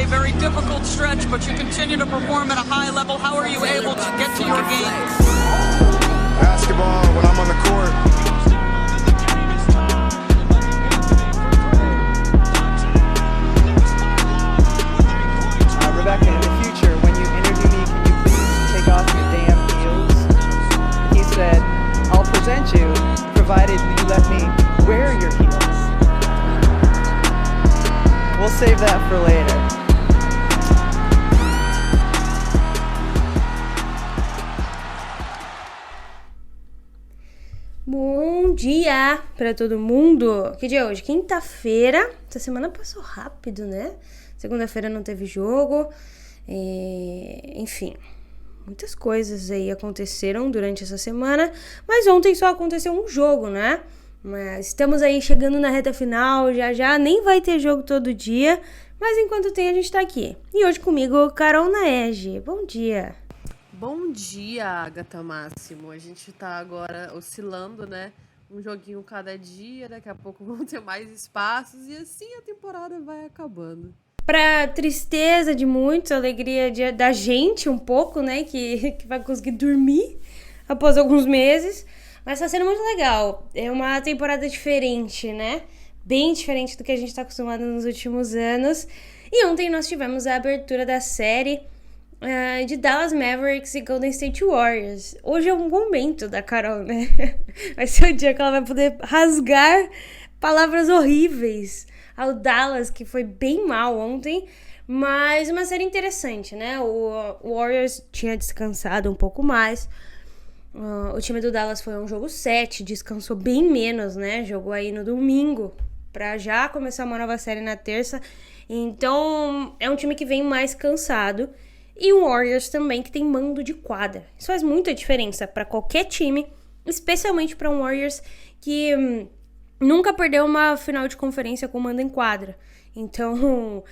a very difficult stretch, but you continue to perform at a high level. How are you able to get to your game? Basketball when I'm on the court. Rebecca, in the future, when you interview me, can you please take off your damn heels? He said, I'll present you, provided you let me wear your heels. We'll save that for later. Bom dia pra todo mundo! Que dia é hoje? Quinta-feira. Essa semana passou rápido, né? Segunda-feira não teve jogo. Enfim, muitas coisas aí aconteceram durante essa semana. Mas ontem só aconteceu um jogo, né? Mas estamos aí chegando na reta final. Já nem vai ter jogo todo dia. Mas enquanto tem, a gente tá aqui. E hoje comigo, Carol Naege. Bom dia! Bom dia, Agatha Máximo. A gente tá agora oscilando, né? Um joguinho cada dia, daqui a pouco vão ter mais espaços e assim a temporada vai acabando. Pra tristeza de muitos, alegria da gente um pouco, né? Que vai conseguir dormir após alguns meses. Mas tá sendo muito legal. É uma temporada diferente, né? Bem diferente do que a gente tá acostumado nos últimos anos. E ontem nós tivemos a abertura da série de Dallas Mavericks e Golden State Warriors. Hoje é um momento da Carol, né? Vai ser o dia que ela vai poder rasgar palavras horríveis ao Dallas, que foi bem mal ontem. Mas uma série interessante, né? O Warriors tinha descansado um pouco mais. O time do Dallas foi um jogo 7, descansou bem menos, né? Jogou aí no domingo pra já começar uma nova série na terça. Então, é um time que vem mais cansado. E o Warriors também, que tem mando de quadra. Isso faz muita diferença para qualquer time, especialmente para um Warriors que nunca perdeu uma final de conferência com mando em quadra. Então,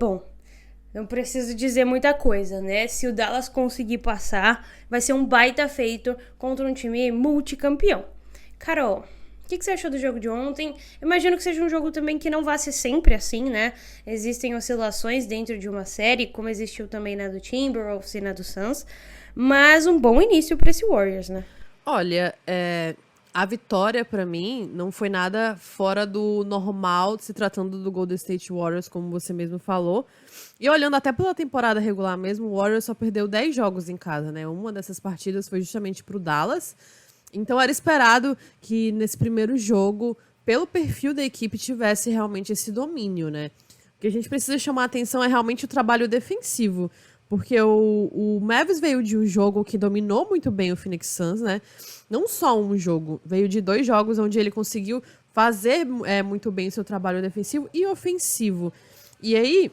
bom, não preciso dizer muita coisa, né? Se o Dallas conseguir passar, vai ser um baita feito contra um time multicampeão. Carol, o que você achou do jogo de ontem? Imagino que seja um jogo também que não vá ser sempre assim, né? Existem oscilações dentro de uma série, como existiu também na do Timberwolves e na do Suns. Mas um bom início para esse Warriors, né? Olha, a vitória pra mim não foi nada fora do normal, se tratando do Golden State Warriors, como você mesmo falou. E olhando até pela temporada regular mesmo, o Warriors só perdeu 10 jogos em casa, né? Uma dessas partidas foi justamente pro Dallas. Então era esperado que nesse primeiro jogo, pelo perfil da equipe, tivesse realmente esse domínio, né? O que a gente precisa chamar a atenção é realmente o trabalho defensivo, porque o Mavs veio de um jogo que dominou muito bem o Phoenix Suns, né? Não só um jogo, veio de 2 jogos onde ele conseguiu fazer muito bem o seu trabalho defensivo e ofensivo. E aí,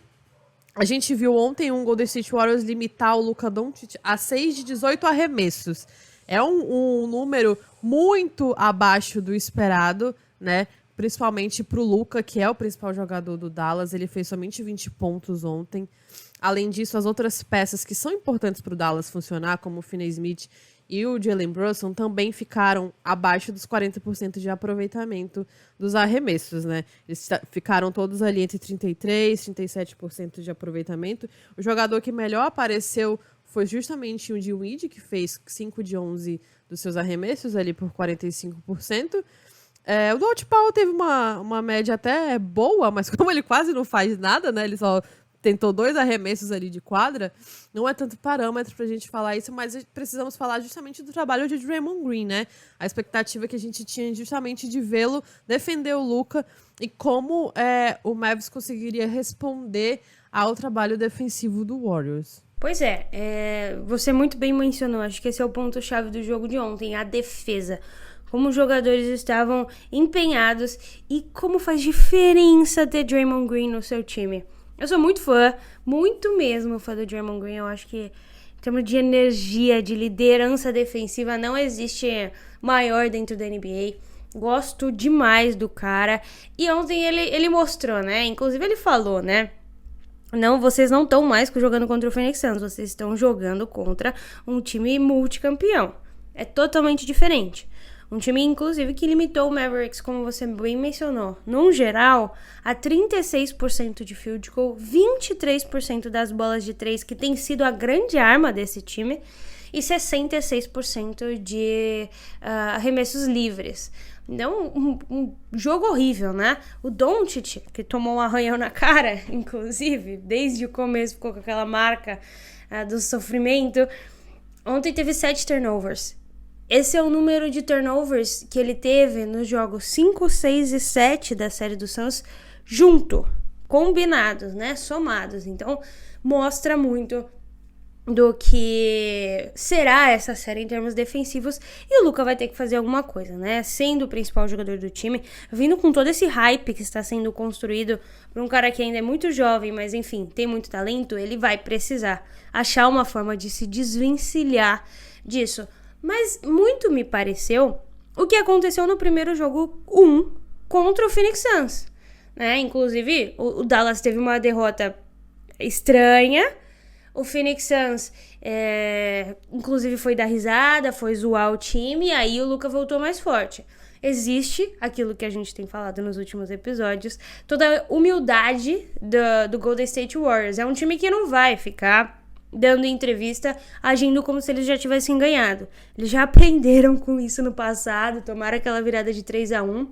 a gente viu ontem um Golden State Warriors limitar o Luka Doncic a 6 de 18 arremessos. É um número muito abaixo do esperado, né? Principalmente pro Luka, que é o principal jogador do Dallas. Ele fez somente 20 pontos ontem. Além disso, as outras peças que são importantes pro Dallas funcionar, como o Finney-Smith e o Jalen Brunson, também ficaram abaixo dos 40% de aproveitamento dos arremessos, né? Eles ficaram todos ali entre 33% e 37% de aproveitamento. O jogador que melhor apareceu foi justamente o Dinwiddie, que fez 5 de 11 dos seus arremessos ali por 45%. O Dwight Powell teve uma média até boa, mas como ele quase não faz nada, né? Ele só tentou 2 arremessos ali de quadra. Não é tanto parâmetro pra gente falar isso, mas precisamos falar justamente do trabalho de Draymond Green, né? A expectativa que a gente tinha justamente de vê-lo defender o Luka e como o Mavs conseguiria responder ao trabalho defensivo do Warriors. Pois você muito bem mencionou, acho que esse é o ponto-chave do jogo de ontem, a defesa. Como os jogadores estavam empenhados e como faz diferença ter Draymond Green no seu time. Eu sou muito fã, muito mesmo fã do Draymond Green. Eu acho que em termos de energia, de liderança defensiva, não existe maior dentro da NBA. Gosto demais do cara. E ontem ele mostrou, né? Inclusive ele falou, né? Não, vocês não estão mais jogando contra o Phoenix Suns, vocês estão jogando contra um time multicampeão. É totalmente diferente. Um time, inclusive, que limitou o Mavericks, como você bem mencionou, num geral, a 36% de field goal, 23% das bolas de 3, que tem sido a grande arma desse time, e 66% de arremessos livres. Então, um jogo horrível, né? O Doncic, que tomou um arranhão na cara, inclusive, desde o começo ficou com aquela marca do sofrimento, ontem teve 7 turnovers. Esse é o número de turnovers que ele teve nos jogos 5, 6 e 7 da série do Suns junto, combinados, né? Somados. Então, mostra muito do que será essa série em termos defensivos, e o Luka vai ter que fazer alguma coisa, né? Sendo o principal jogador do time, vindo com todo esse hype que está sendo construído por um cara que ainda é muito jovem, mas enfim, tem muito talento, ele vai precisar achar uma forma de se desvencilhar disso. Mas muito me pareceu o que aconteceu no primeiro jogo 1 contra o Phoenix Suns, né? Inclusive, o Dallas teve uma derrota estranha. O Phoenix Suns, inclusive, foi dar risada, foi zoar o time, e aí o Luka voltou mais forte. Existe aquilo que a gente tem falado nos últimos episódios, toda a humildade do Golden State Warriors. É um time que não vai ficar dando entrevista, agindo como se eles já tivessem ganhado. Eles já aprenderam com isso no passado, tomaram aquela virada de 3-1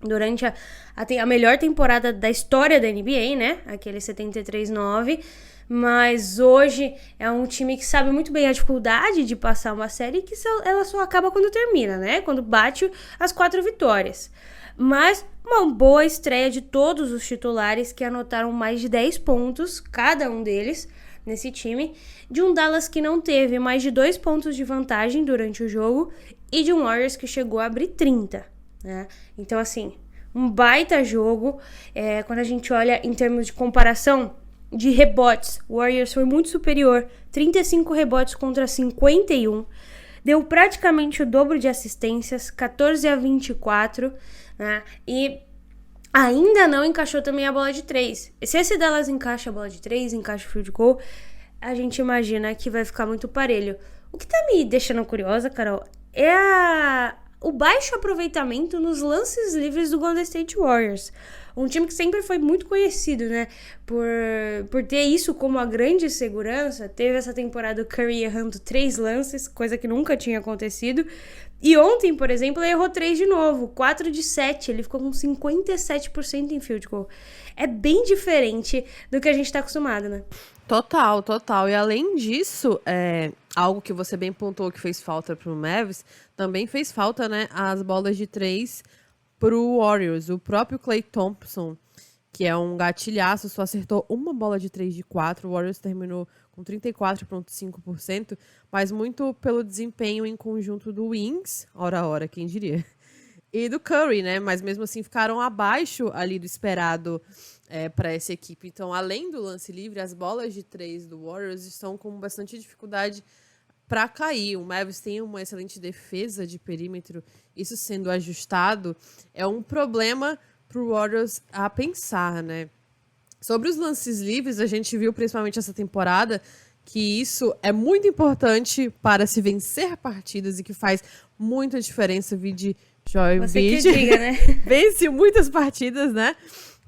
durante a melhor temporada da história da NBA, né? Aquele 73-9. Mas hoje é um time que sabe muito bem a dificuldade de passar uma série, que ela só acaba quando termina, né? Quando bate as 4 vitórias. Mas uma boa estreia de todos os titulares, que anotaram mais de 10 pontos, cada um deles, nesse time, de um Dallas que não teve mais de 2 pontos de vantagem durante o jogo, e de um Warriors que chegou a abrir 30, né? Então, assim, um baita jogo. Quando a gente olha em termos de comparação de rebotes, o Warriors foi muito superior, 35 rebotes contra 51, deu praticamente o dobro de assistências, 14-24, né? E ainda não encaixou também a bola de 3. Se esse Dallas encaixa a bola de 3, encaixa o field goal, a gente imagina que vai ficar muito parelho. O que tá me deixando curiosa, Carol, é o baixo aproveitamento nos lances livres do Golden State Warriors. Um time que sempre foi muito conhecido, né, por ter isso como a grande segurança. Teve essa temporada o Curry errando 3 lances, coisa que nunca tinha acontecido. E ontem, por exemplo, ele errou 3 de novo, 4 de 7. Ele ficou com 57% em field goal. É bem diferente do que a gente tá acostumado, né? Total, total. E além disso, algo que você bem pontuou que fez falta pro Mavs, também fez falta, né, as bolas de 3 pro Warriors. O próprio Klay Thompson, que é um gatilhaço, só acertou uma bola de 3 de 4. O Warriors terminou com 34,5%, mas muito pelo desempenho em conjunto do Wings, ora, quem diria, e do Curry, né? Mas mesmo assim ficaram abaixo ali do esperado para essa equipe. Então, além do lance livre, as bolas de 3 do Warriors estão com bastante dificuldade para cair. O Mavs tem uma excelente defesa de perímetro, isso sendo ajustado é um problema para o Warriors a pensar, né? Sobre os lances livres, a gente viu principalmente essa temporada que isso é muito importante para se vencer partidas e que faz muita diferença. Vide Joel Embiid, Você que diga, né? vence muitas partidas, né?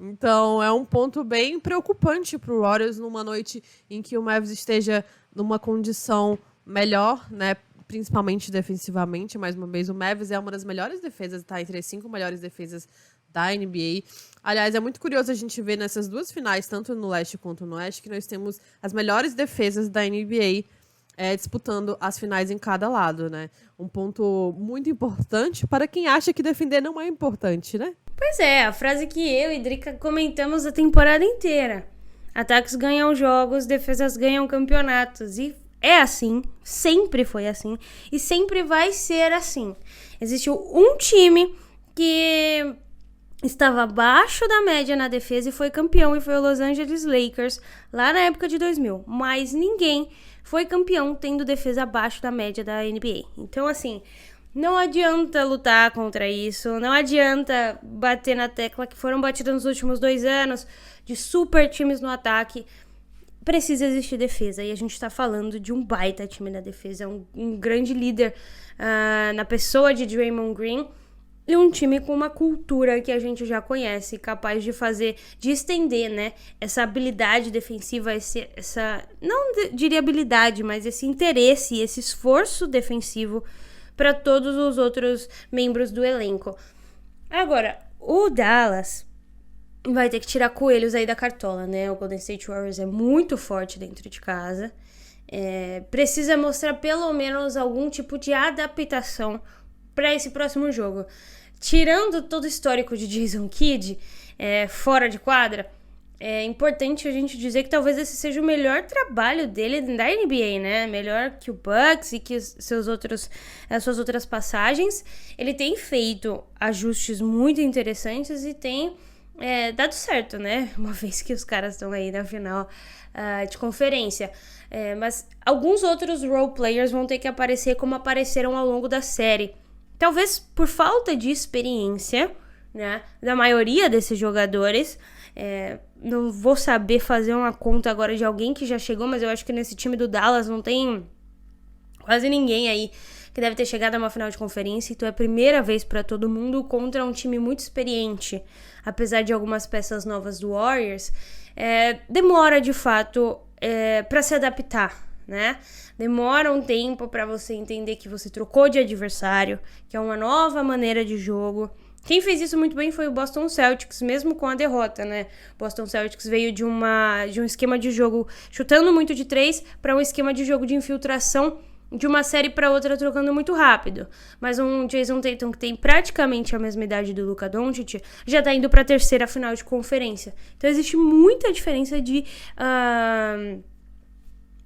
Então é um ponto bem preocupante para o Warriors numa noite em que o Mavs esteja numa condição melhor, né? Principalmente defensivamente. Mais uma vez, o Mavs é uma das melhores defesas, tá entre as 5 melhores defesas da NBA. Aliás, é muito curioso a gente ver nessas duas finais, tanto no leste quanto no oeste, que nós temos as melhores defesas da NBA disputando as finais em cada lado, né? Um ponto muito importante para quem acha que defender não é importante, né? Pois é, a frase que eu e Drica comentamos a temporada inteira. Ataques ganham jogos, defesas ganham campeonatos. E é assim, sempre foi assim, e sempre vai ser assim. Existe um time que estava abaixo da média na defesa e foi campeão, e foi o Los Angeles Lakers, lá na época de 2000. Mas ninguém foi campeão tendo defesa abaixo da média da NBA. Então, assim, não adianta lutar contra isso, não adianta bater na tecla que foram batidas nos últimos 2 anos de super times no ataque. precisa existir defesa. E a gente tá falando de um baita time na defesa, um grande líder na pessoa de Draymond Green, e um time com uma cultura que a gente já conhece, capaz de estender, né, essa habilidade defensiva, não diria habilidade, mas esse interesse, esse esforço defensivo para todos os outros membros do elenco. Agora, o Dallas vai ter que tirar coelhos aí da cartola, né? O Golden State Warriors é muito forte dentro de casa, precisa mostrar pelo menos algum tipo de adaptação para esse próximo jogo. Tirando todo o histórico de Jason Kidd fora de quadra, é importante a gente dizer que talvez esse seja o melhor trabalho dele da NBA, né? Melhor que o Bucks e que as suas outras passagens. Ele tem feito ajustes muito interessantes e tem dado certo, né? Uma vez que os caras estão aí na final de conferência. Mas alguns outros role players vão ter que aparecer como apareceram ao longo da série. Talvez por falta de experiência, né, da maioria desses jogadores. Não vou saber fazer uma conta agora de alguém que já chegou, mas eu acho que nesse time do Dallas não tem quase ninguém aí que deve ter chegado a uma final de conferência. Então é a primeira vez para todo mundo contra um time muito experiente. Apesar de algumas peças novas do Warriors, demora de fato para se adaptar, né? Demora um tempo para você entender que você trocou de adversário, que é uma nova maneira de jogo. Quem fez isso muito bem foi o Boston Celtics, mesmo com a derrota, né? Boston Celtics veio de um esquema de jogo chutando muito de 3 para um esquema de jogo de infiltração de uma série para outra trocando muito rápido. Mas um Jason Tatum que tem praticamente a mesma idade do Luka Doncic já tá indo para a terceira final de conferência. Então existe muita diferença de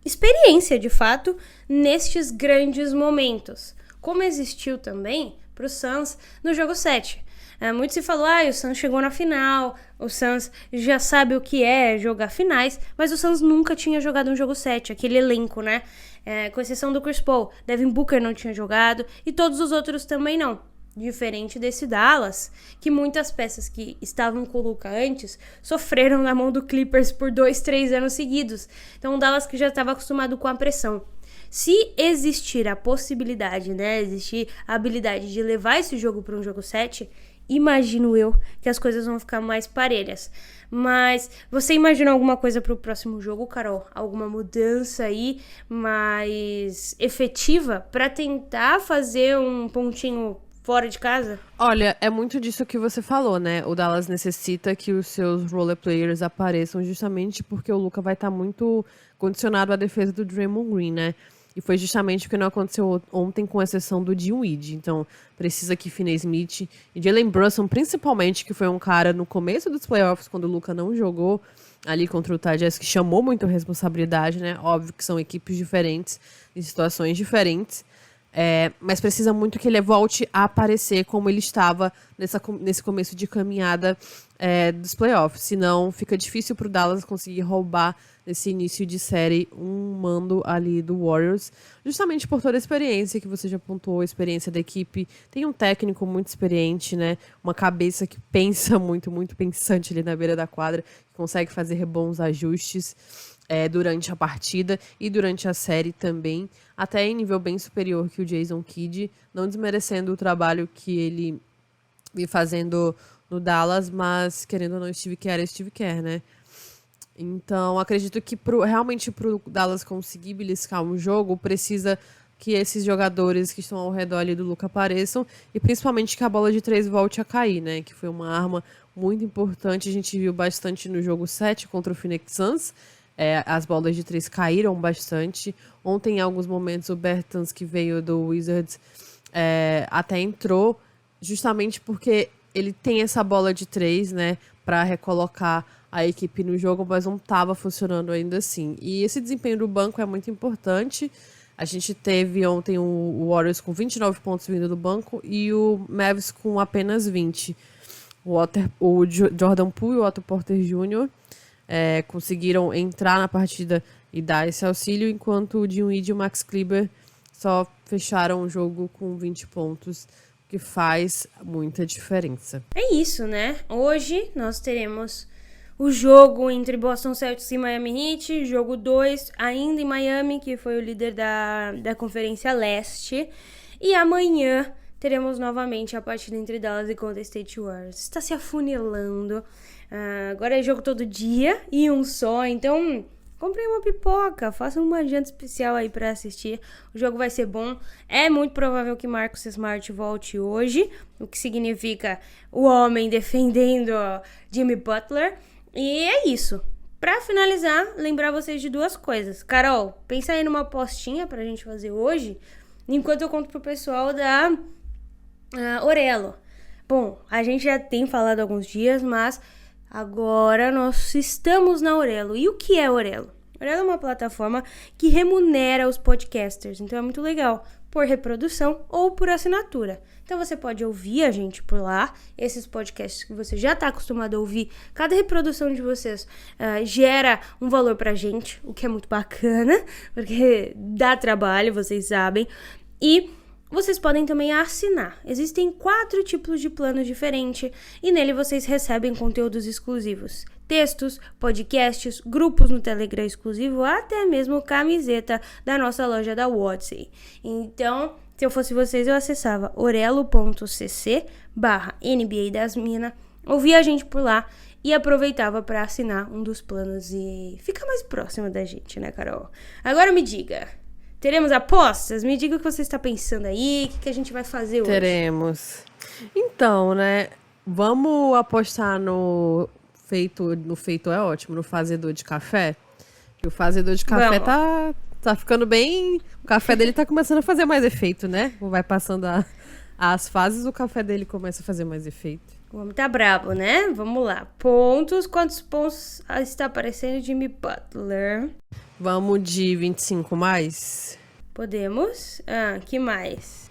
experiência, de fato, nestes grandes momentos. Como existiu também pro Suns no jogo 7. Muito se falou, o Suns chegou na final, o Suns já sabe o que é jogar finais, mas o Suns nunca tinha jogado um jogo 7, aquele elenco, né? Com exceção do Chris Paul, Devin Booker não tinha jogado e todos os outros também não. Diferente desse Dallas, que muitas peças que estavam com o Luka antes sofreram na mão do Clippers por 2-3 anos seguidos. Então, um Dallas que já estava acostumado com a pressão. Se existir a possibilidade, né, existir a habilidade de levar esse jogo para um jogo 7, imagino eu que as coisas vão ficar mais parelhas. Mas você imagina alguma coisa para o próximo jogo, Carol? Alguma mudança aí mais efetiva para tentar fazer um pontinho fora de casa? Olha, é muito disso que você falou, né? O Dallas necessita que os seus role players apareçam justamente porque o Luka vai estar muito condicionado à defesa do Draymond Green, né? E foi justamente o que não aconteceu ontem, com exceção do Dinwiddie. Então, precisa que Finney-Smith e Jalen Brunson, principalmente, que foi um cara no começo dos playoffs, quando o Luka não jogou ali contra o Utah Jazz, que chamou muito a responsabilidade, né? Óbvio que são equipes diferentes, em situações diferentes. Mas precisa muito que ele volte a aparecer como ele estava nesse começo de caminhada dos playoffs. Senão fica difícil para o Dallas conseguir roubar nesse início de série um mando ali do Warriors, justamente por toda a experiência que você já apontou, a experiência da equipe. Tem um técnico muito experiente, né? Uma cabeça que pensa muito, muito pensante ali na beira da quadra, que consegue fazer bons ajustes durante a partida e durante a série também, até em nível bem superior que o Jason Kidd, não desmerecendo o trabalho que ele vem fazendo no Dallas, mas querendo ou não, Steve Kerr, né? Então, acredito que realmente pro Dallas conseguir beliscar um jogo, precisa que esses jogadores que estão ao redor ali do Luka apareçam e principalmente que a bola de 3 volte a cair, né? Que foi uma arma muito importante, a gente viu bastante no jogo 7 contra o Phoenix Suns. As bolas de 3 caíram bastante. Ontem, em alguns momentos, o Bertans, que veio do Wizards, até entrou, justamente porque ele tem essa bola de 3, né, para recolocar a equipe no jogo, mas não estava funcionando ainda assim. E esse desempenho do banco é muito importante. A gente teve ontem o Warriors com 29 pontos vindo do banco e o Mavs com apenas 20. O Jordan Poole e o Otto Porter Jr. Conseguiram entrar na partida e dar esse auxílio, enquanto o Dinwiddie e o Max Kleber só fecharam o jogo com 20 pontos, que faz muita diferença. É isso, né? Hoje nós teremos o jogo entre Boston Celtics e Miami Heat, jogo 2, ainda em Miami, que foi o líder da Conferência Leste. E amanhã teremos novamente a partida entre Dallas e Golden State Warriors. Está se afunilando. Agora é jogo todo dia e um só, então comprei uma pipoca, faça uma janta especial aí pra assistir. O jogo vai ser bom. É muito provável que Marcus Smart volte hoje, o que significa o homem defendendo Jimmy Butler. E é isso. Pra finalizar, lembrar vocês de duas coisas. Carol, pensa aí numa apostinha pra gente fazer hoje, enquanto eu conto pro pessoal da Orelo. Bom, a gente já tem falado há alguns dias, mas agora nós estamos na Orelo. E o que é Orelo? Orelo é uma plataforma que remunera os podcasters, então é muito legal, por reprodução ou por assinatura. Então você pode ouvir a gente por lá, esses podcasts que você já está acostumado a ouvir. Cada reprodução de vocês gera um valor pra gente, o que é muito bacana, porque dá trabalho, vocês sabem. E vocês podem também assinar. Existem 4 tipos de planos diferentes e nele vocês recebem conteúdos exclusivos. Textos, podcasts, grupos no Telegram exclusivo, até mesmo camiseta da nossa loja da Watson. Então, se eu fosse vocês, eu acessava orelo.cc/NBA das Minas, ouvia a gente por lá e aproveitava para assinar um dos planos e ficar mais próximo da gente, né, Carol? Agora me diga, teremos apostas? Me diga o que você está pensando aí, o que a gente vai fazer hoje. Teremos. Então, né, vamos apostar no feito é ótimo, no fazedor de café. Que o fazedor de café tá ficando bem... O café dele tá começando a fazer mais efeito, né? Vai passando as fases, o café dele começa a fazer mais efeito. O homem tá brabo, né? Vamos lá. Pontos. Quantos pontos está aparecendo Jimmy Butler? Vamos de 25 mais? Podemos. Que mais?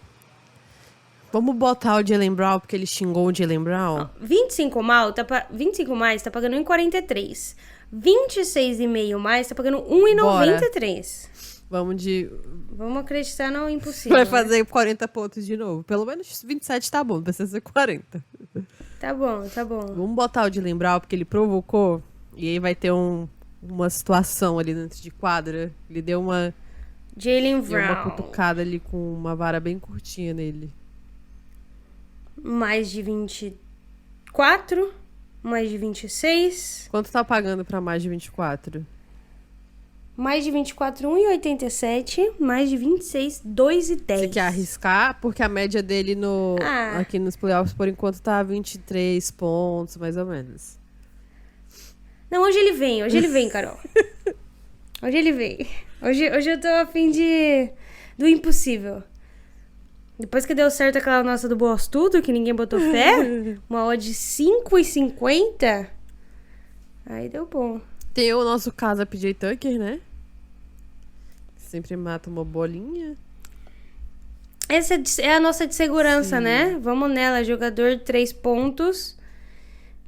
Vamos botar o Jaylen Brown, porque ele xingou o Jaylen Brown? 25 mais tá pagando 1,43. 26,5 mais tá pagando 1,93. Vamos acreditar no impossível. Vai fazer 40 pontos de novo. Pelo menos 27 tá bom, não precisa ser 40. Tá bom. Vamos botar o Jaylen Brown, porque ele provocou. E aí vai ter uma situação ali dentro de quadra. Ele deu uma cutucada ali com uma vara bem curtinha nele. Mais de 24. Mais de 26. Quanto tá pagando pra mais de 24? Mais de 24, 1,87. Mais de 26, 2,10. Você quer arriscar? Porque a média dele aqui nos playoffs, por enquanto, tá 23 pontos, mais ou menos. Não, hoje ele vem, Carol. Hoje ele vem. Hoje eu tô a fim do impossível. Depois que deu certo aquela nossa do Boss Tudo, que ninguém botou fé, uma odd de 5,50, aí deu bom. Tem o nosso caso, a PJ Tucker, né? Sempre mata uma bolinha. Essa é a nossa de segurança, Sim. né? Vamos nela, jogador 3 pontos,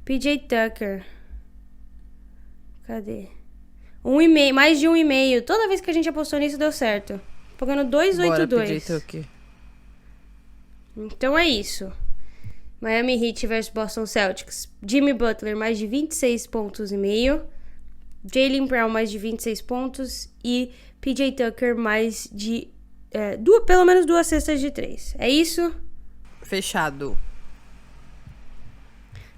PJ Tucker. Cadê? 1,5, mais de 1,5. Toda vez que a gente apostou nisso deu certo. Pagando 2,82. Bora, PJ Tucker. Então é isso. Miami Heat versus Boston Celtics. Jimmy Butler mais de 26 pontos e meio. Jaylen Brown mais de 26 pontos. E PJ Tucker mais de... pelo menos 2 cestas de 3. É isso? Fechado.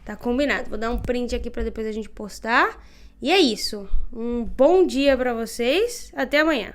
Tá combinado. Vou dar um print aqui pra depois a gente postar. E é isso. Um bom dia pra vocês. Até amanhã.